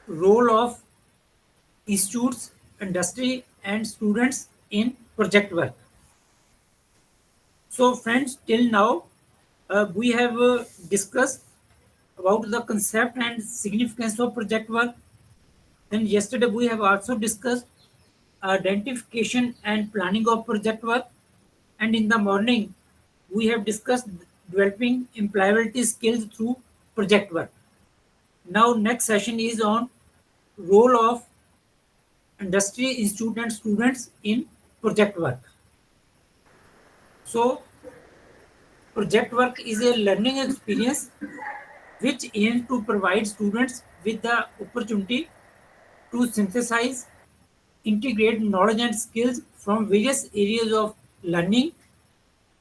role of institutes, industry, and students in project work. So, friends, till now we have discussed about the concept and significance of project work. Then, yesterday we have also discussed identification and planning of project work. And in the morning, we have discussed developing employability skills through project work. Now, next session is on role of industry, institute, and students in project work. So, project work is a learning experience which aims to provide students with the opportunity to synthesize, integrate knowledge and skills from various areas of learning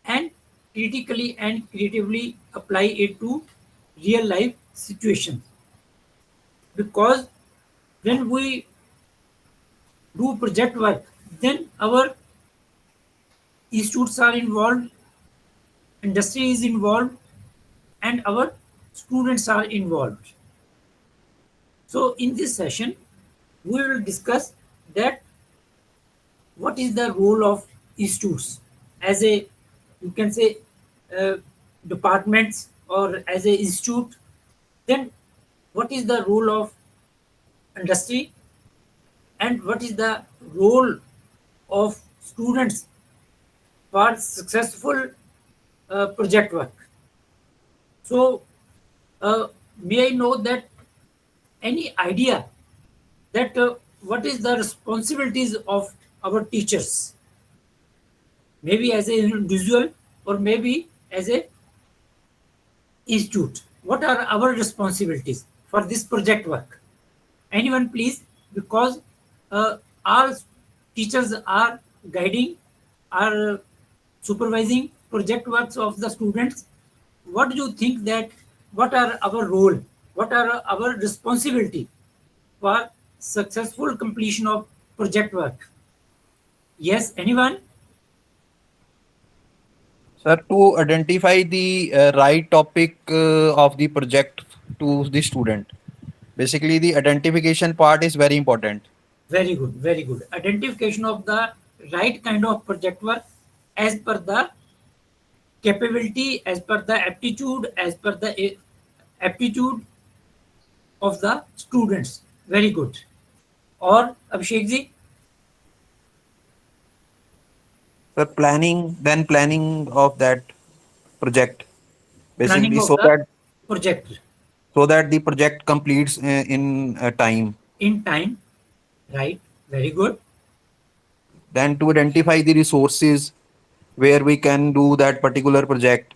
and critically and creatively apply it to real life situations. Because when we do project work, then our institutes are involved, industry is involved, and our students are involved. So in this session, we will discuss that what is the role of institutes as a, you can say, uh, departments or as a institute. Then what is the role of industry and what is the role of students for successful project work. So may I know that any idea that what is the responsibilities of our teachers, maybe as an individual or maybe as a institute? What are our responsibilities for this project work? Anyone, please, because all teachers are guiding, are supervising project works of the students. What do you think that what are our role? What are our responsibility for successful completion of project work? Yes, anyone? Sir, to identify the right topic of the project to the student. Basically, the identification part is very important. Very good, very good. Identification of the right kind of project work as per the capability, as per the aptitude, as per the aptitude of the students. Very good. Or Abhishek ji, Sir, planning of that project. planning Basically, of the project so that the project completes in time. in time. Right. Very good. Then to identify the resources where we can do that particular project.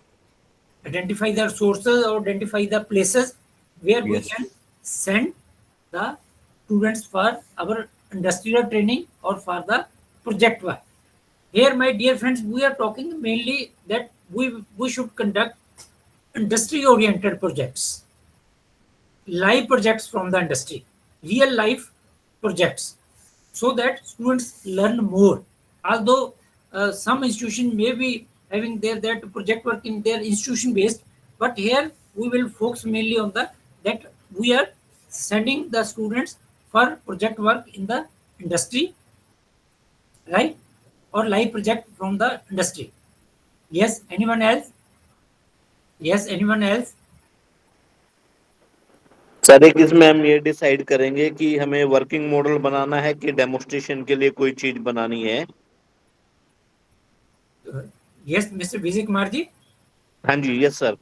Identify the sources or identify the places where we Yes. can send the students for our industrial training or for the project work. Here, my dear friends, we are talking mainly that we should conduct industry oriented projects, live projects from the industry, real life projects, so that students learn more. Although some institution may be having their that project work in their institution based, but here we will focus mainly on the that we are sending the students for project work in the industry, right? Or live project from the industry. Yes, anyone else? Yes, anyone else? Sir एक इसमें हम ये decide करेंगे कि हमें working model बनाना है कि demonstration के लिए कोई चीज बनानी है। Yes mister Vijay Kumar ji. हाँ जी, यस सर।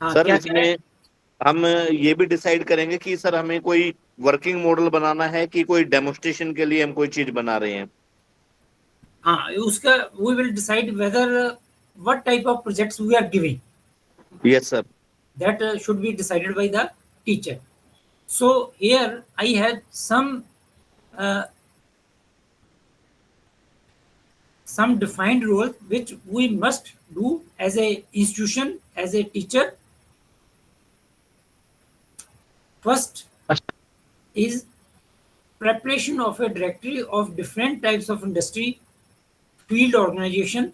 हाँ, सर क्या कह रहे हैं? इसमें हम ये भी डिसाइड करेंगे कि सर हमें कोई वर्किंग मॉडल बनाना है कि कोई डेमोस्ट्रेशन के लिए हम कोई चीज बना रहे हैं। हाँ, उसका we will decide whether what type of projects we are giving. Yes sir. That should be decided by the teacher. So here I have uh, some defined rules which we must do as a institution, as a teacher. First is preparation of a directory of different types of industry, field organization,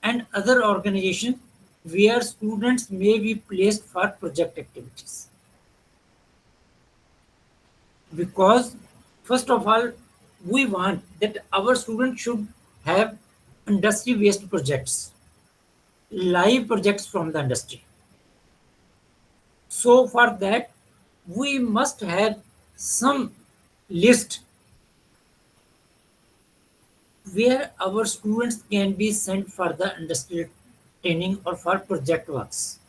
and other organizations where students may be placed for project activities. because first of all, we want that our students should have industry based projects, live projects from the industry. So for that, we must have some list where our students can be sent for the industrial training or for project works.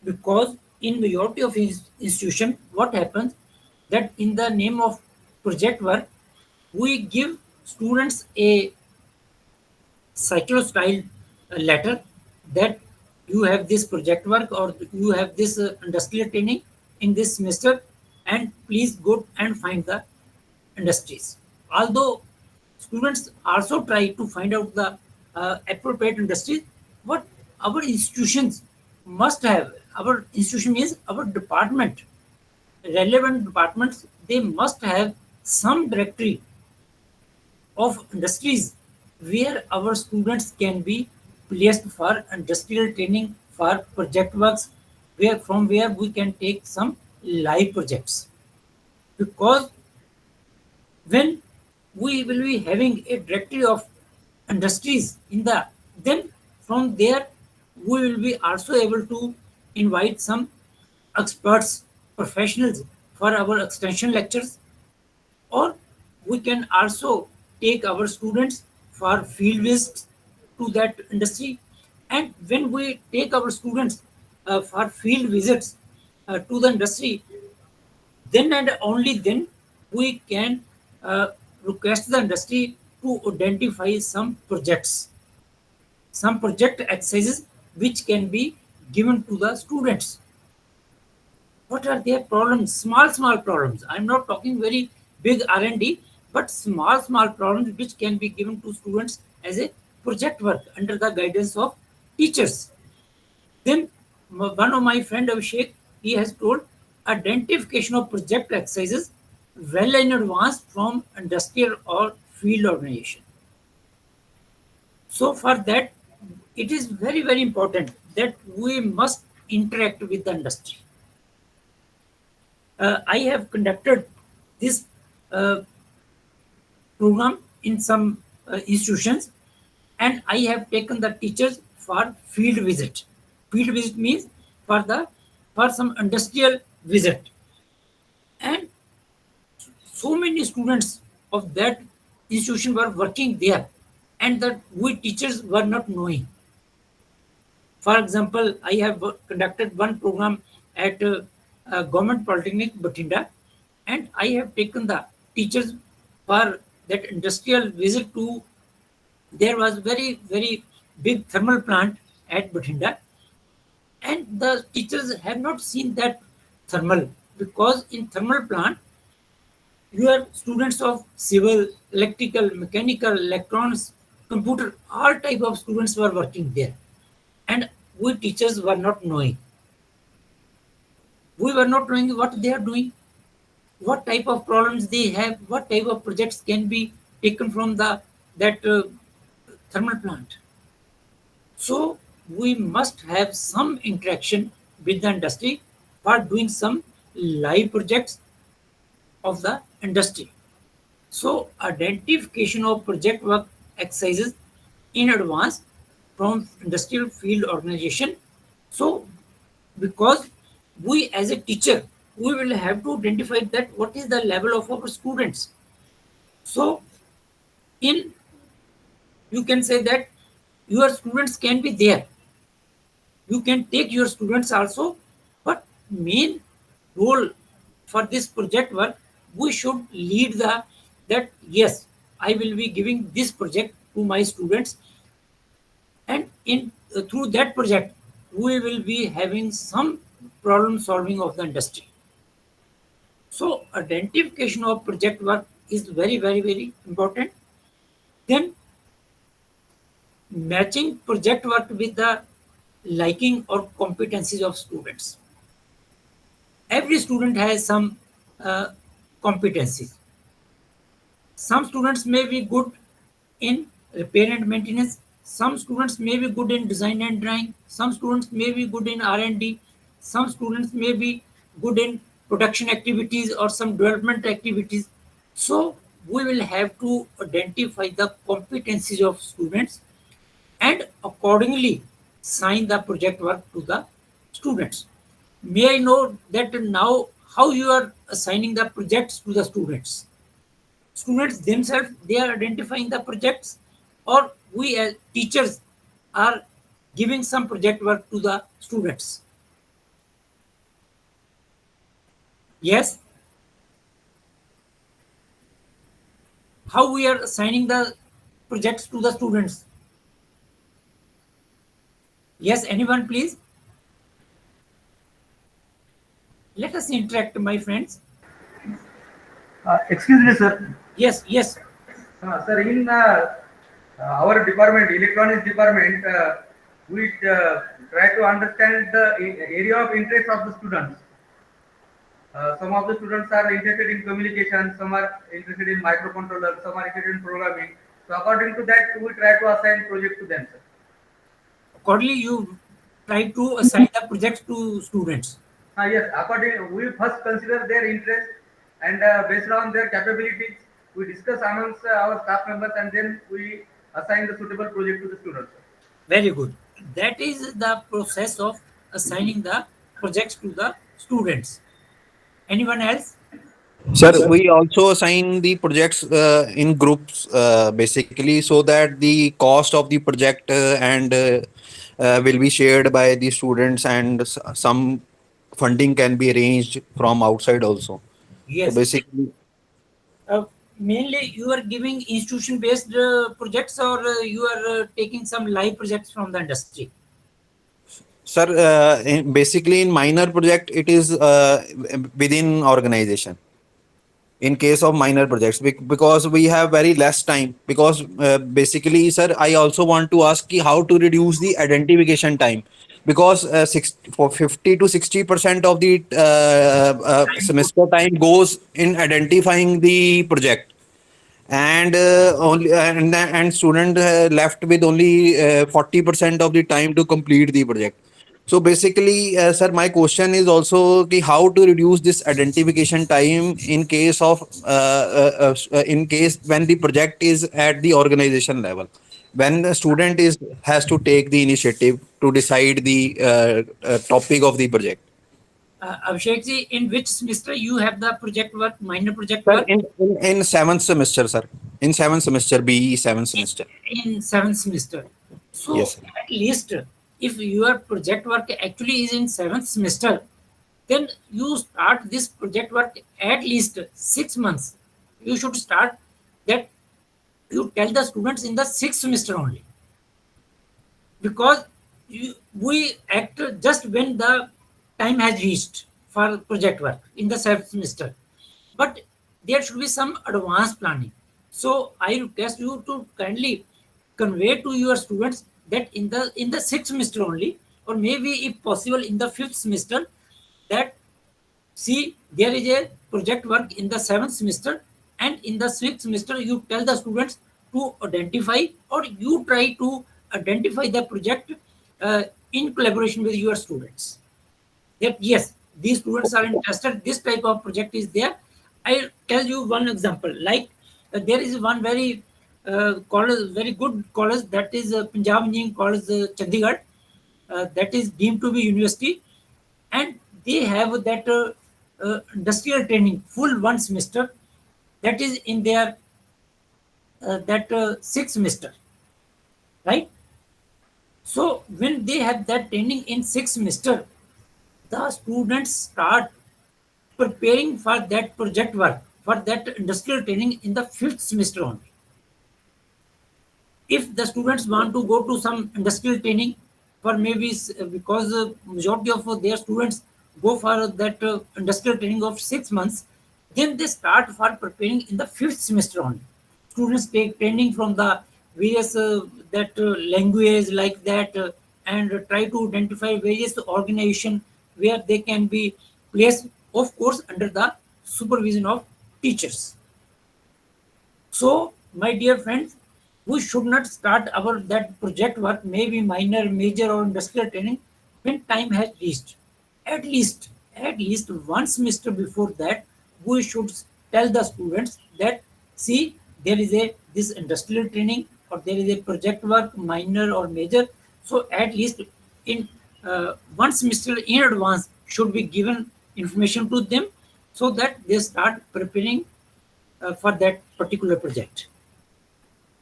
Because in majority of institution, what happens that in the name of project work, we give students a cyclo style letter that you have this project work or you have this industrial training in this semester, and please go and find the industries. Although students also try to find out the appropriate industries, what our institutions must have, our institution means our department, relevant departments, they must have some directory of industries where our students can be placed for industrial training for project works, where from where we can take some live projects. Because when we will be having a directory of industries in the, then from there we will be also able to invite some experts, professionals for our extension lectures, or we can also take our students for field visits to that industry. And when we take our students for field visits to the industry, then and only then we can uh, request the industry to identify some project exercises which can be given to the students. What are their problems? Small problems. I'm not talking very big R&D, but small problems which can be given to students as a project work under the guidance of teachers. Then one of my friend Abhishek, he has told identification of project exercises well in advance from industrial or field organization. So for that, it is very important that we must interact with the industry. I have conducted this uh, program in some institutions, and I have taken the teachers for field visit. Field visit means for some industrial visit, and so many students of that institution were working there, and that we teachers were not knowing. For example, I have conducted one program at Government Polytechnic Bathinda, and I have taken the teachers for that industrial visit to. There was very big thermal plant at Bathinda, and the teachers have not seen that thermal, because in thermal plant you are students of civil, electrical, mechanical, electronics, computer, all type of students were working there, and we teachers were not knowing. We were not knowing what they are doing, what type of problems they have, what type of projects can be taken from the that thermal plant. So we must have some interaction with the industry for doing some live projects of the industry. So identification of project work exercises in advance from industrial field organization. So because we as a teacher, we will have to identify that what is the level of our students. So in, you can say that your students can be there, you can take your students also, but main role for this project work, we should lead the, that yes, I will be giving this project to my students, and in through that project we will be having some problem solving of the industry. So identification of project work is very important. Then matching project work with the liking or competencies of students. Every student has some uh, competencies. Some students may be good in repair and maintenance. Some students may be good in design and drawing. Some students may be good in R&D. Some students may be good in production activities or some development activities. So we will have to identify the competencies of students and accordingly assign the project work to the students. May I know that now how you are assigning the projects to the students? Students themselves, they are identifying the projects, or we as teachers are giving some project work to the students? Yes. How we are assigning the projects to the students? Yes, anyone please? Let us interact, my friends. Excuse me, sir. Yes, yes. Sir, in our department, electronics department, we try to understand the area of interest of the students. Some of the students are interested in communication, some are interested in microcontroller, some are interested in programming. So according to that, we try to assign project to them, sir. Accordingly, you try to assign the projects to students. Yes, according we first consider their interest and based on their capabilities, we discuss amongst our staff members and then we assign the suitable project to the students. Very good. That is the process of assigning the projects to the students. Anyone else? Sir, we also assign the projects in groups basically so that the cost of the project will be shared by the students and some funding can be arranged from outside also. So Yes. basically, Uh, Mainly, you are giving institution-based projects, or you are taking some live projects from the industry. sir, basically in minor project, it is within organization. In case of minor projects, because we have very less time. Because basically, sir, I also want to ask ki how to reduce the identification time. Because for 50 to 60% of the semester time goes in identifying the project, and and student left with only 40% of the time to complete the project. So basically, sir, my question is also ki how to reduce this identification time in case of in case when the project is at the organization level, when the student is has to take the initiative to decide the topic of the project. Abhishek ji, in which semester you have the project work, minor project Sir, work? in seventh semester, sir. In seventh semester, BE seventh semester. In seventh semester. Yes, So sir. at least if your project work actually is in seventh semester, then you start this project work at least 6 months. You should start that. You tell the students in the sixth semester only, because we act just when the time has reached for project work in the seventh semester. But there should be some advanced planning. So I request you to kindly convey to your students that in the sixth semester only, or maybe if possible in the fifth semester, that see, there is a project work in the seventh semester, and in the sixth semester, you tell the students to identify, or you try to identify the project in collaboration with your students. That yes, these students are interested, this type of project is there. I'll tell you one example. Like there is one college, very good college, that is Punjab Engineering College, Chandigarh, that is deemed to be university, and they have that industrial training full one semester, that is in their that sixth semester, right? So when they have that training in sixth semester, the students start preparing for that project work, for that industrial training in the fifth semester only. If the students want to go to some industrial training for maybe because majority of their students go for that industrial training of 6 months, then they start for preparing in the fifth semester only. Students take training from the various that language like that, and try to identify various organization where they can be placed, of course under the supervision of teachers. So, my dear friends, we should not start our that project work, maybe minor, major, or industrial training, when time has reached. At least, at least one semester before that, we should tell the students that, see, there is a this industrial training or there is a project work, minor or major. So at least in one semester in advance should be given information to them so that they start preparing for that particular project.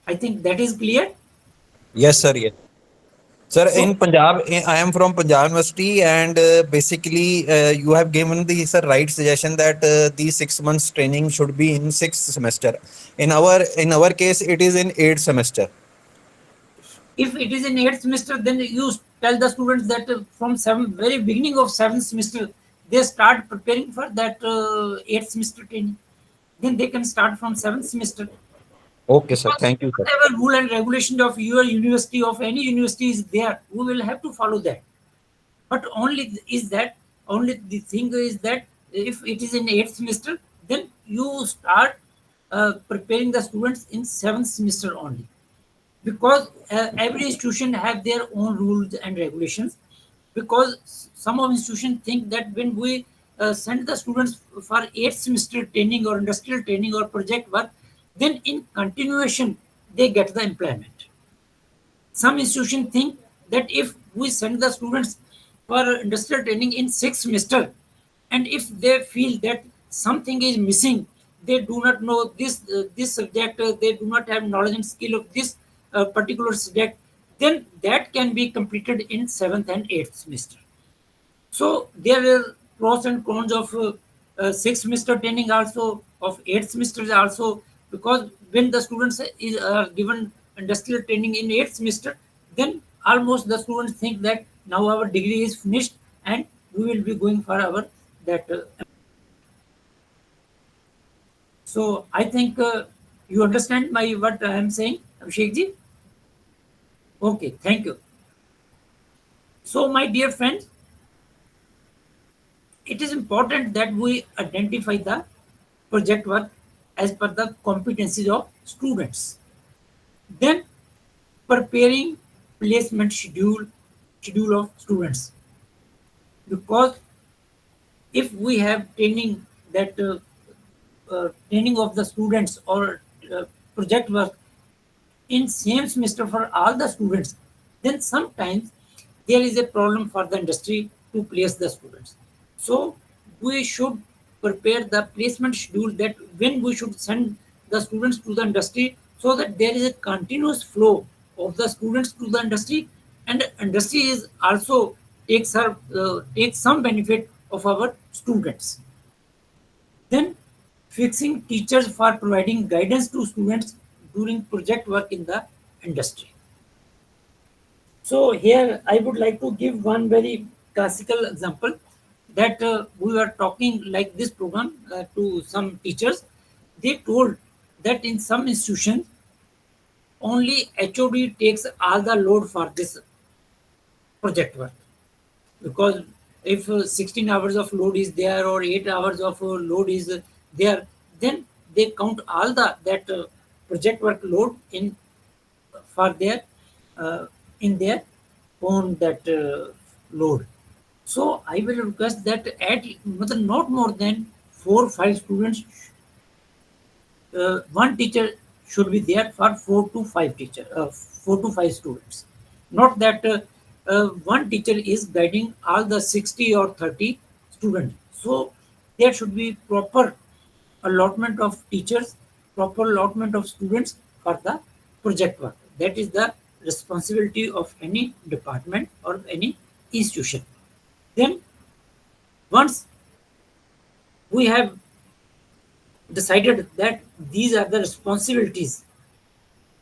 I think that is clear. Yes, sir. Yes. Sir, So, in Punjab, I am from Punjab University, and basically, you have given the sir right suggestion that the 6 months training should be in sixth semester. In our case, it is in eighth semester. if it is in eighth semester, then you tell the students that from very beginning of seventh semester, they start preparing for that eighth semester training. Then they can start from seventh semester. Okay, sir. Because Thank you, sir. whatever rule and regulation of your university, of any university is there, we will have to follow that. But only the thing is that if it is in eighth semester, then you start preparing the students in seventh semester only, because every institution have their own rules and regulations. Because some of institutions think that when we send the students for eighth semester training or industrial training or project work, then in continuation they get the employment. Some institutions think that if we send the students for industrial training in sixth semester, and if they feel that something is missing, they do not know this subject, they do not have knowledge and skill of this particular subject, then that can be completed in seventh and eighth semester. So there are pros and cons of sixth semester training also, of eighth semester also, because when the students are given industrial training in eighth semester, then almost the students think that now our degree is finished and we will be going for our that. So I think you understand my what I am saying, Abhishek ji? Okay, thank you. So my dear friends, it is important that we identify the project work as per the competencies of students. Then preparing placement schedule of students. Because if we have training that training of the students or project work in same semester for all the students, then sometimes there is a problem for the industry to place the students. So we should prepare the placement schedule, that when we should send the students to the industry, so that there is a continuous flow of the students to the industry, and industry is also takes some benefit of our students. Then fixing teachers for providing guidance to students during project work in the industry. So here I would like to give one very classical example, that we were talking like this program to some teachers. They told that in some institutions only HOD takes all the load for this project work, because if 16 hours of load is there or 8 hours of load is there, then they count all that project work load in for their in their own that load. So I will request that at not more than 4 or 5 students, one teacher should be there for 4 to 5 students. Not that one teacher is guiding all the 60 or 30 students. So there should be proper allotment of teachers, proper allotment of students for the project work. That is the responsibility of any department or any institution. Then once we have decided that these are the responsibilities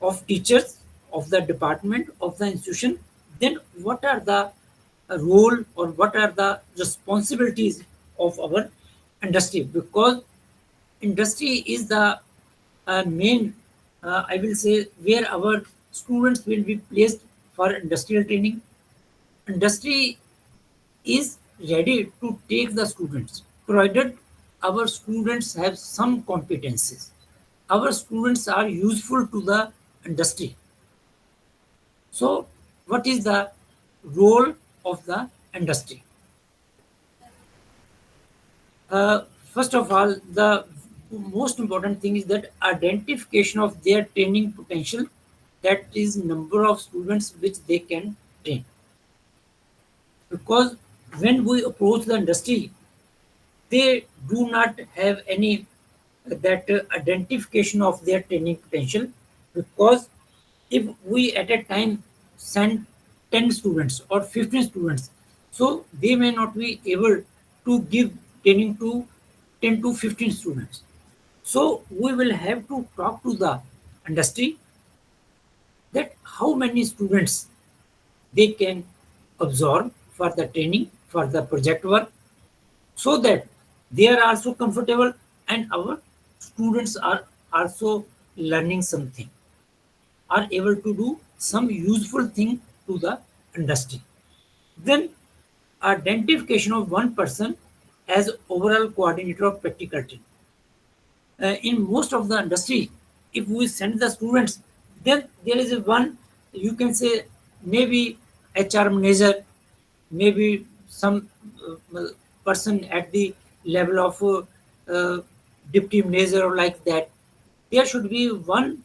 of teachers, of the department, of the institution, then what are the role or what are the responsibilities of our industry? Because industry is the main, I will say, where our students will be placed for industrial training. Industry is ready to take the students, provided our students have some competencies. Our students are useful to the industry. So, what is the role of the industry? First of all, the most important thing is that identification of their training potential, that is number of students which they can train. Because when we approach the industry, they do not have any that identification of their training potential, because if we at a time send 10 students or 15 students, so they may not be able to give training to 10 to 15 students. So we will have to talk to the industry that how many students they can absorb for the training, for the project work, so that they are also comfortable and our students are also learning something, are able to do some useful thing to the industry. Then identification of one person as overall coordinator of practical training. In most of the industry, if we send the students, then there is a one, you can say, maybe HR manager, maybe some person at the level of deputy manager or like that. There should be one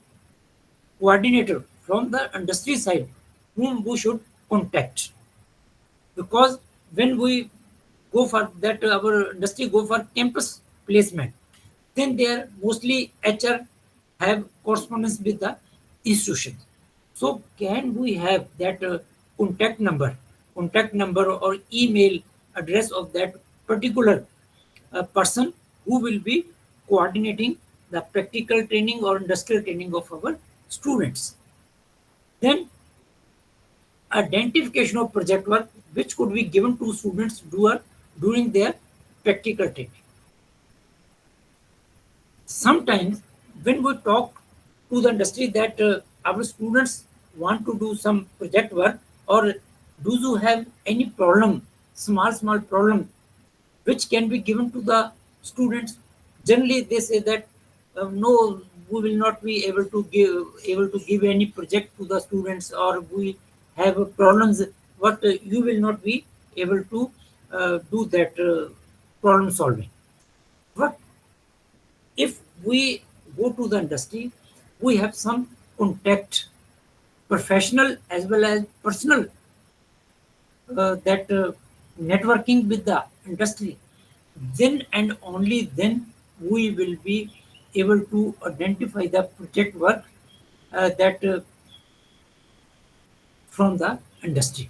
coordinator from the industry side whom we should contact, because when we go for that, our industry go for campus placement, then there mostly HR have correspondence with the institution. So can we have that contact number or email address of that particular person who will be coordinating the practical training or industrial training of our students? Then identification of project work which could be given to students during their practical training. Sometimes when we talk to the industry that our students want to do some project work, or do you have any problem, small problem which can be given to the students, generally they say that no, we will not be able to give any project to the students, or we have problems, but you will not be able to do that problem solving. But if we go to the industry, we have some contact, professional as well as personal, that networking with the industry, then and only then we will be able to identify the project work that from the industry.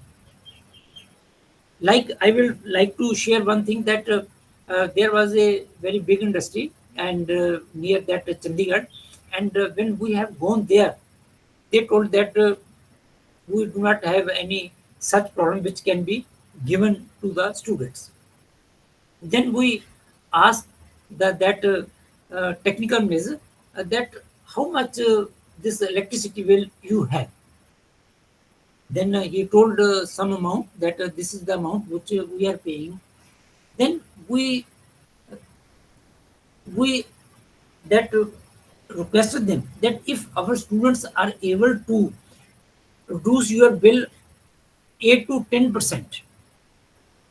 Like I will like to share one thing that there was a very big industry and near that Chandigarh, and when we have gone there, they told that we do not have any such problem which can be given to the students. Then we asked that technical manager that how much this electricity bill you have. Then he told some amount that this is the amount which we are paying. Then we that requested them that if our students are able to reduce your bill 8 to 10%,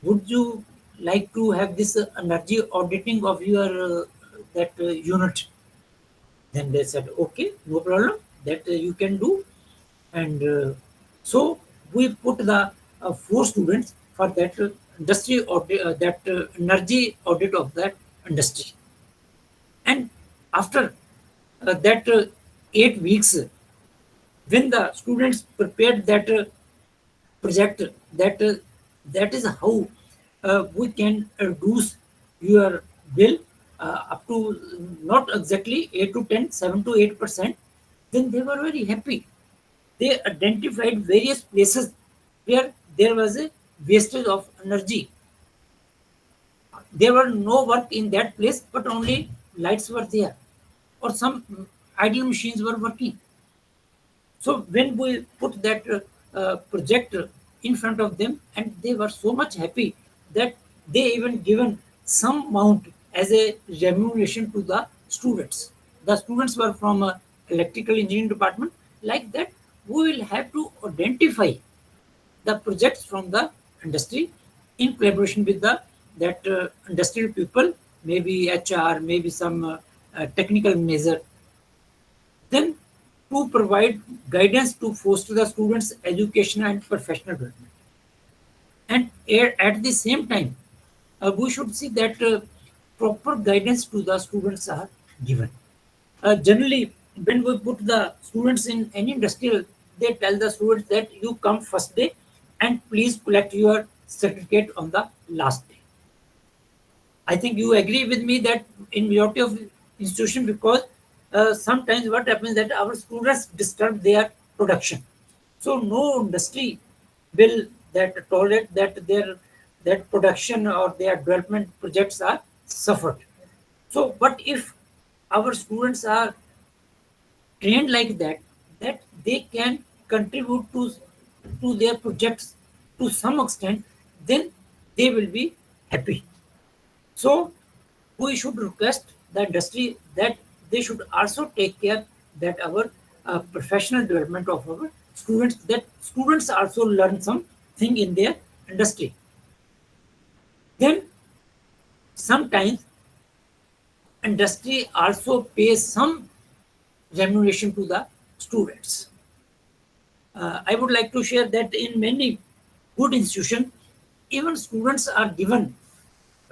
would you like to have this energy auditing of your that unit? Then they said, okay, no problem, that you can do. And so we put the 4 students for that industry audit, that energy audit of that industry. And after that 8 weeks, when the students prepared that project, that is how we can reduce your bill up to not exactly 8 to 10, 7 to 8%, then they were very happy. They identified various places where there was a wastage of energy. There were no work in that place, but only lights were there, or some idle machines were working. So when we put that project in front of them, and they were so much happy that they even given some amount as a remuneration to the students. The students were from electrical engineering department. Like that, we will have to identify the projects from the industry in collaboration with the that industrial people maybe HR, maybe some technical measure. Then to provide guidance to foster the students' education and professional development. And at the same time, we should see that proper guidance to the students are given. Generally, when we put the students in any industrial, they tell the students that you come first day and please collect your certificate on the last day. I think you agree with me that in majority of institution, because sometimes what happens that our students disturb their production. So no industry will that tolerate that their that production or their development projects are suffered. So but if our students are trained like that, that they can contribute to their projects to some extent, then they will be happy. So we should request the industry that they should also take care that our professional development of our students, that students also learn something in their industry. Then sometimes industry also pays some remuneration to the students. I would like to share that in many good institutions, even students are given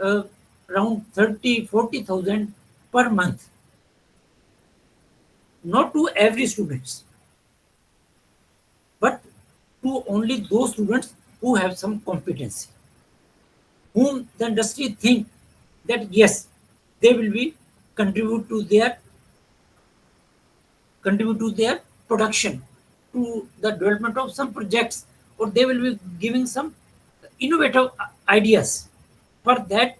uh, around 30-40,000 per month. Not to every students, but to only those students who have some competency, whom the industry think that yes, they will be contribute to their contribute to their production, to the development of some projects, or they will be giving some innovative ideas. For that,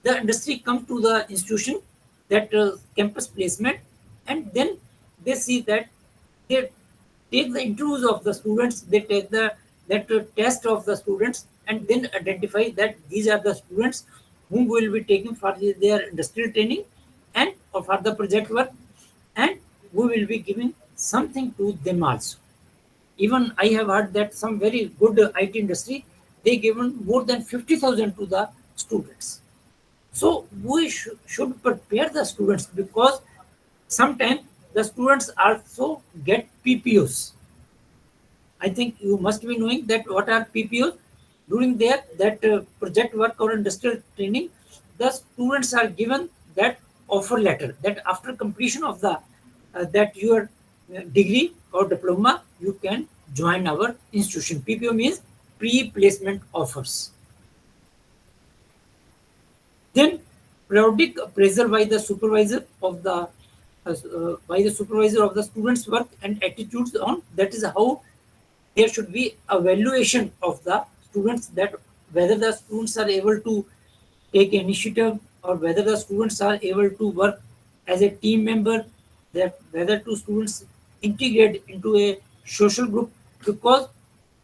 the industry comes to the institution, that campus placement, and then they see that they take the interviews of the students, they take the that test of the students, and then identify that these are the students whom we will be taking for their industrial training and or for the project work, and we will be giving something to them also. Even I have heard that some very good IT industry, they given more than 50,000 to the students. So we should prepare the students, because sometimes the students also get PPOs. I think you must be knowing that what are PPOs. During their that project work or industrial training, the students are given that offer letter that after completion of the that your degree or diploma, you can join our institution. PPO means pre-placement offers. Then periodic appraisal by the supervisor of the students' work and attitudes on, that is how there should be evaluation of the students, that whether the students are able to take initiative, or whether the students are able to work as a team member, that whether two students integrate into a social group. Because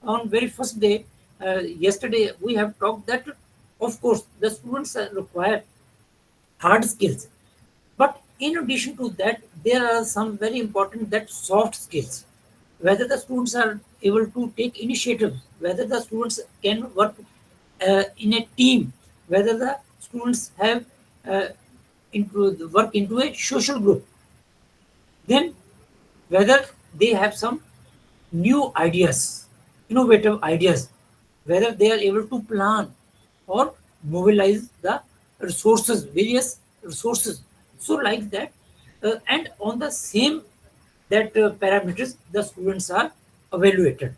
on very first day, yesterday we have talked that of course the students require hard skills, but in addition to that, there are some very important that soft skills. Whether the students are able to take initiative, whether the students can work in a team, whether the students have work into a social group, then whether they have some new ideas, innovative ideas, whether they are able to plan or mobilize the resources, various resources. So like that, and on the same that parameters, the students are evaluated.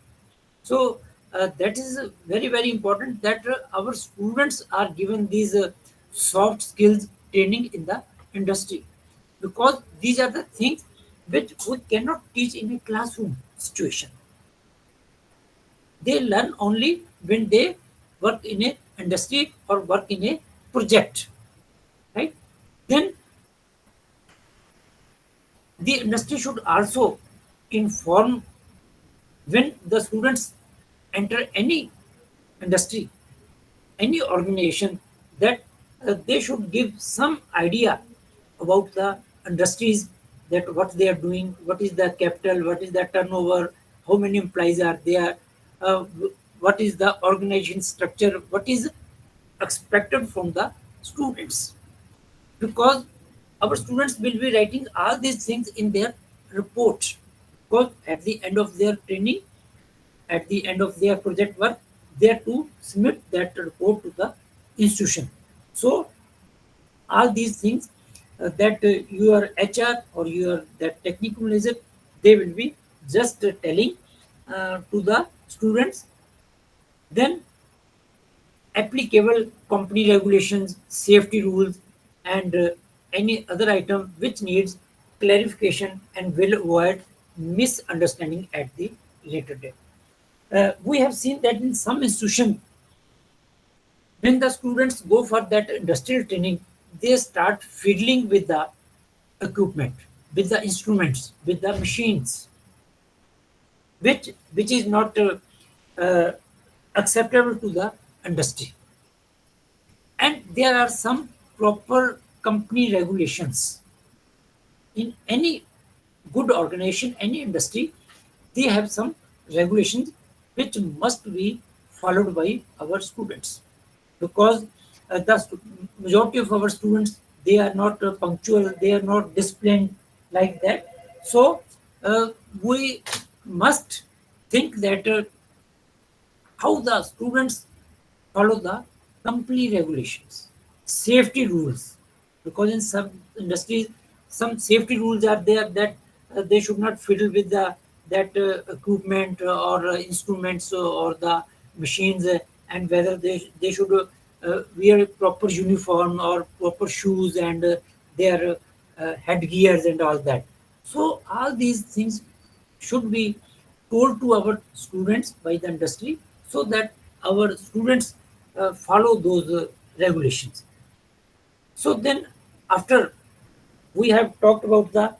So that is very important that our students are given these soft skills training in the industry, because these are the things which we cannot teach in a classroom situation. They learn only when they work in a industry or work in a project, right? Then the industry should also inform when the students enter any industry, any organization, that they should give some idea about the industries, that what they are doing, what is the capital, what is the turnover, how many employees are there, what is the organization structure, what is expected from the students. because our students will be writing all these things in their report. Because at the end of their training, at the end of their project work, they are to submit that report to the institution. So all these things that your HR or your that technical manager, they will be just telling to the students. Then applicable company regulations, safety rules, and any other item which needs clarification and will avoid misunderstanding at the later date. We have seen that in some institutions, when the students go for that industrial training, they start fiddling with the equipment, with the instruments, with the machines, which is not uh, acceptable to the industry. And there are some proper company regulations in any good organization, any industry. They have some regulations which must be followed by our students, because majority of our students, they are not punctual, they are not disciplined like that. So we must think that how the students follow the company regulations, safety rules, because in some industries, some safety rules are there that they should not fiddle with the that equipment or instruments or the machines, and whether they should wear a proper uniform or proper shoes and their headgears and all that. So all these things should be told to our students by the industry, so that our students follow those regulations. So then, after we have talked about the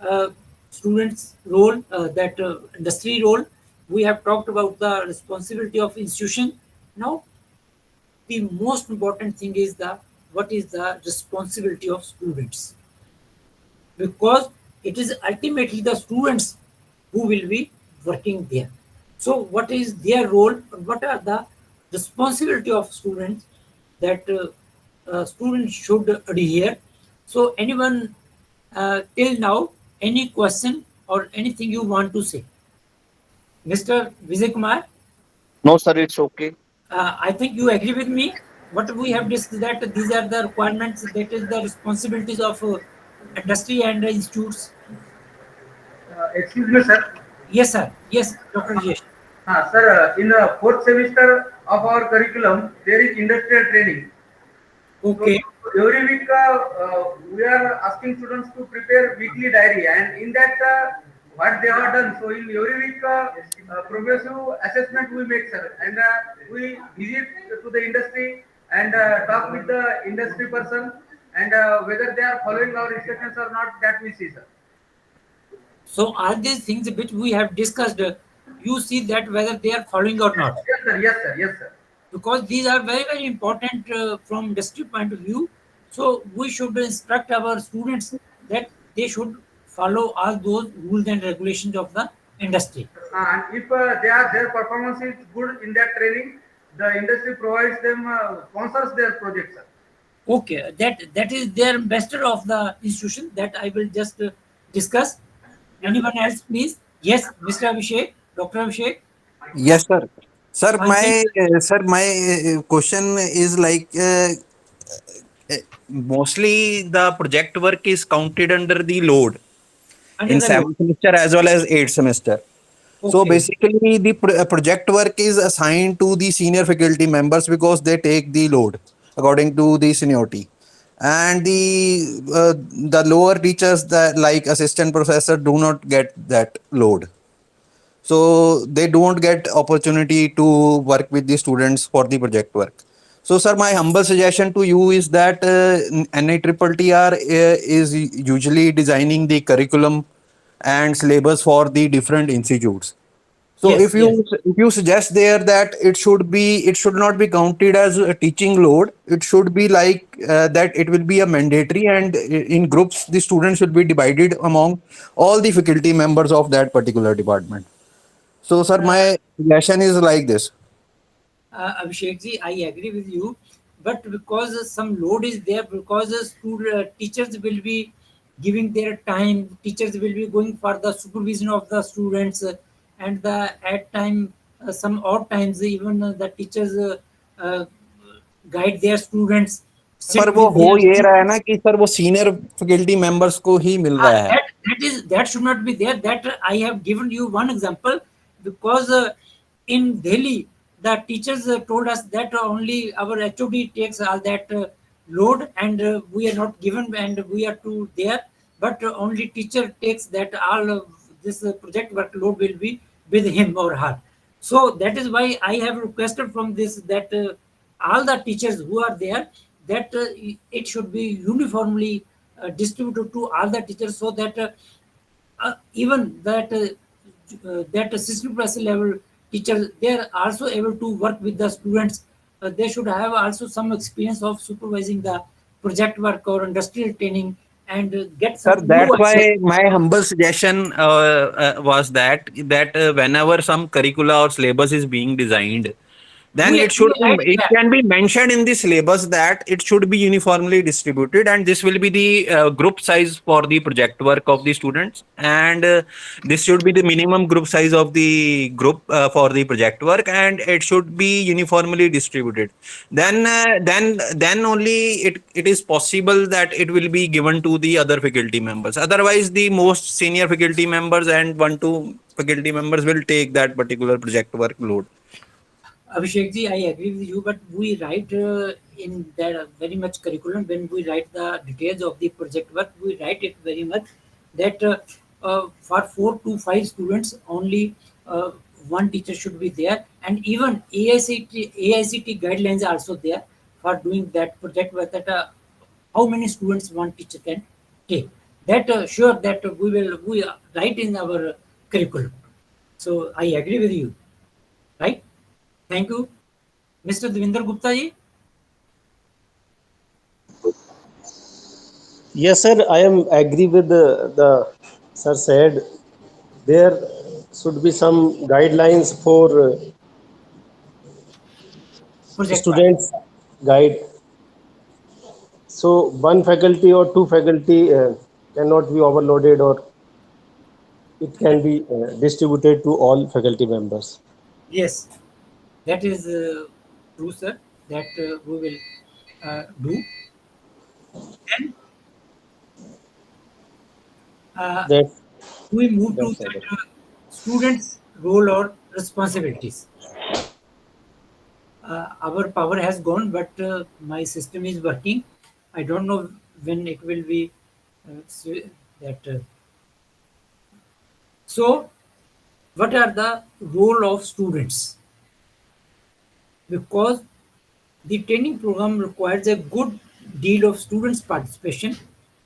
uh, students' role, that industry role, we have talked about the responsibility of institution. Now, the most important thing is the what is the responsibility of students, because it is ultimately the students who will be working there. So, what is their role? What are the responsibility of students that students should adhere? So, anyone till now, any question or anything you want to say, Mr. Vijay Kumar? No, sir, it's okay. I think you agree with me. What we have discussed, that these are the requirements, that is the responsibilities of industry and institutes. Excuse me, sir. Yes, sir. Yes, Dr. Rajesh. Sir, in the fourth semester of our curriculum, there is industrial training. So Okay. every week we are asking students to prepare weekly diary, and in that what they have done. So in every week progressive assessment we make, sir, and we visit to the industry and talk with the industry person, and whether they are following our instructions or not, that we see, sir. So all these things which we have discussed, you see that whether they are following or not, Yes, sir. Yes, sir. Yes, sir. because these are very very important from industry point of view. So we should instruct our students that they should follow all those rules and regulations of the industry. And if their performance is good in that training, the industry provides them sponsors their projects, sir. Okay, that is their ambassador of the institution, that I will just discuss. Yes, sir. Anyone else, please? Yes, Mr. Abhishek, Dr. Abhishek. Yes, sir. Sir, Yes, my question is like mostly the project work is counted under the load under in the law. seventh semester as well as eighth semester. So Okay, basically, the project work is assigned to the senior faculty members because they take the load according to the seniority, and the lower teachers, that like assistant professor, do not get that load. So they don't get opportunity to work with the students for the project work. So sir, my humble suggestion to you is that NITTR is usually designing the curriculum and syllabus for the different institutes. So yes, yes. if you suggest there that it should not be counted as a teaching load, it should be like that it will be a mandatory, and in groups the students will be divided among all the faculty members of that particular department. So, sir, Uh, my suggestion is like this. Abhishek ji, I agree with you, but because some load is there, because teachers will be giving their time, teachers will be going for the supervision of the students, and the at time some odd times even the teachers uh, guide their students, पर sit वो with हो their ये रहा है students. ना कि sir वो senior faculty members को ही मिल रहा है. That should not be there. That I have given you one example because in Delhi the teachers told us that only our HOD takes all that load, and we are not given, and we are to there, but only teacher takes that all of this project workload will be with him or her. So that is why I have requested from this that all the teachers who are there, that it should be uniformly distributed to all the teachers, so that even that assistant professor level teachers, they are also able to work with the students. They should have also some experience of supervising the project work or industrial training, and get Sir, some that's new ideas. why my humble suggestion was that whenever some curricula or syllabus is being designed, then We write it that. can be mentioned in the syllabus that it should be uniformly distributed, and this will be the group size for the project work of the students, and this should be the minimum group size of the group for the project work, and it should be uniformly distributed. Then only it is possible that it will be given to the other faculty members. Otherwise, the most senior faculty members and 1 2 faculty members will take that particular project workload. Abhishek ji, I agree with you, but we write in that very much curriculum, when we write the details of the project work, we write it very much that for 4 to 5 students only one teacher should be there, and even AICT guidelines are also there for doing that project work, that how many students one teacher can take. That sure that we write in our curriculum. So I agree with you, right? Thank you. Mr. Devinder Gupta ji. Yes, sir. I am agree with the sir said. There should be some guidelines for Project work. students guide. So one faculty or two faculty cannot be overloaded, or it can be distributed to all faculty members. Yes, that is true, sir. That we will do. Then That we move to that's all. that students' role or responsibilities. Our power has gone, but my system is working. I don't know when it will be that. So, what are the role of students? Because the training program requires a good deal of students' participation,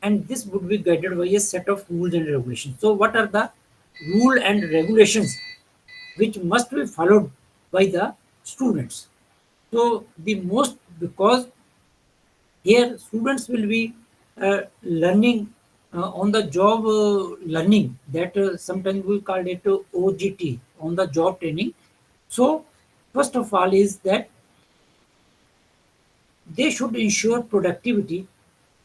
and this would be guided by a set of rules and regulations. So, what are the rule and regulations which must be followed by the students? So, the most, because here students will be learning on the job learning, that sometimes we call it OGT, on the job training. So, first of all, is that they should ensure productivity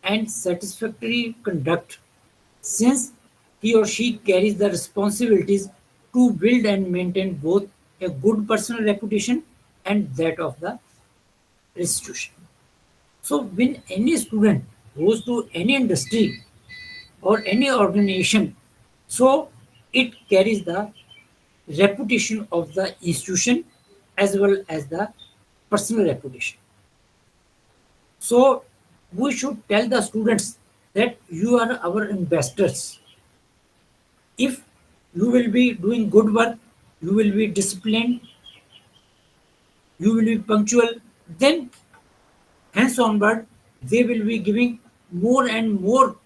and satisfactory conduct, since he or she carries the responsibilities to build and maintain both a good personal reputation and that of the institution. So, when any student goes to any industry or any organization, so it carries the reputation of the institution as well as the personal reputation. So we should tell the students that you are our investors. If you will be doing good work, you will be disciplined, you will be punctual, then hence onward they will be giving more and more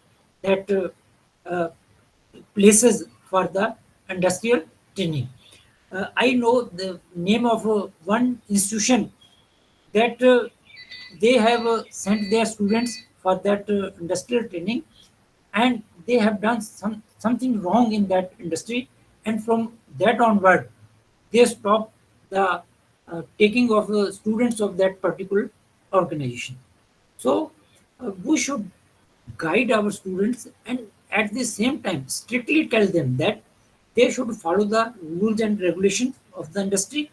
that uh, places for the industrial training. I know the name of one institution that they have sent their students for that industrial training, and they have done something wrong in that industry, and from that onward they stop the taking of the students of that particular organization. So we should guide our students and at the same time strictly tell them that they should follow the rules and regulations of the industry,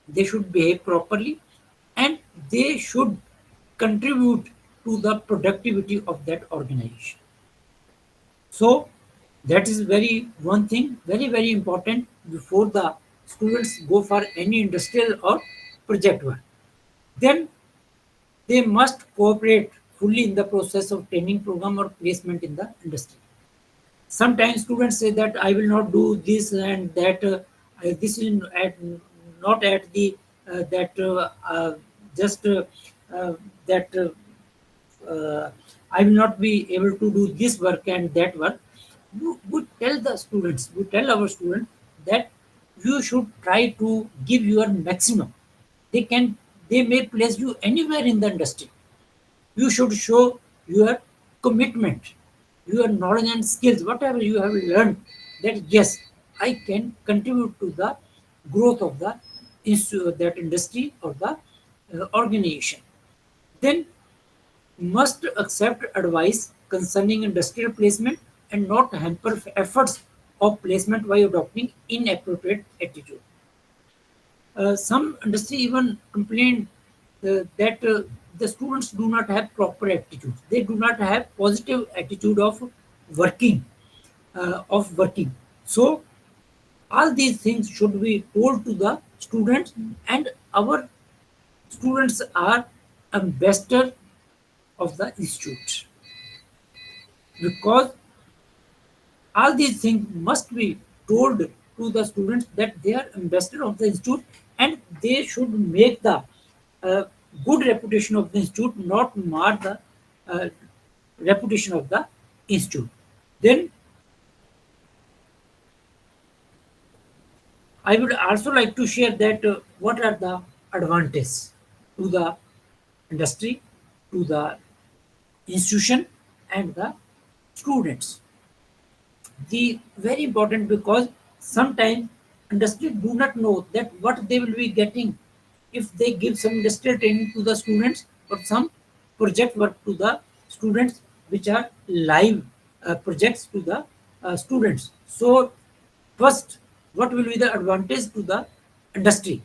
they should behave properly, and they should contribute to the productivity of that organization. So that is very one thing, very important before the students go for any industrial or project work. Then they must cooperate fully in the process of training program or placement in the industry. Sometimes students say that I will not do this and that. This is not at the that just that I will not be able to do this work and that work. We tell the students, we tell our students that you should try to give your maximum. They may place you anywhere in the industry. You should show your commitment, your knowledge and skills, whatever you have learned, that yes, I can contribute to the growth of the that industry or the organization. Then must accept advice concerning industrial placement and not hamper efforts of placement by adopting inappropriate attitude. Some industry even complain that the students do not have proper attitude. They do not have positive attitude working, of working. So all these things should be told to the students, and our students are ambassador of the institute, because all these things must be told to the students that they are ambassador of the institute and they should make the uh, good reputation of the institute, not mar the uh, reputation of the institute. Then I would also like to share that what are the advantages to the industry, to the institution, and the students. The very important, because sometimes industry do not know that what they will be getting if they give some industrial training to the students or some project work to the students, which are live projects to the students. So first, what will be the advantage to the industry?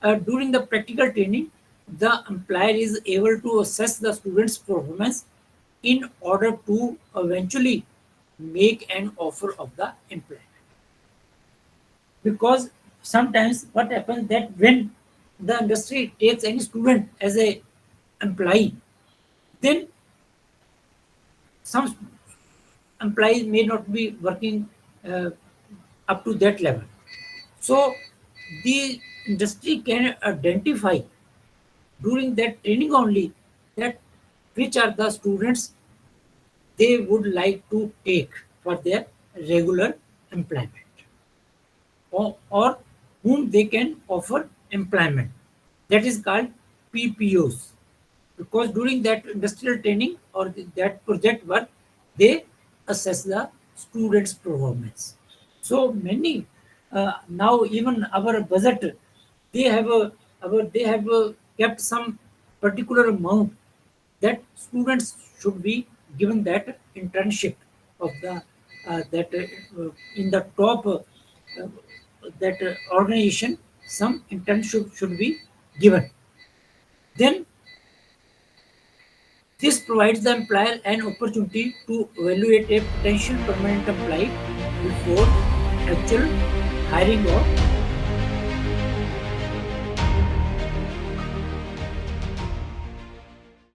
During the practical training, the employer is able to assess the student's performance in order to eventually make an offer of the employment. Because sometimes what happens that when the industry takes any student as a employee, then some employees may not be working uh, up to that level. So the industry can identify during that training only that which are the students they would like to take for their regular employment, or whom they can offer employment. That is called PPOs. Because during that industrial training or that project work, they assess the students' performance. So many now even our budget, they have kept some particular amount that students should be given that internship of the that in the top that organization, some internship should be given. Then this provides the employer an opportunity to evaluate a potential permanent employee before actual hiring or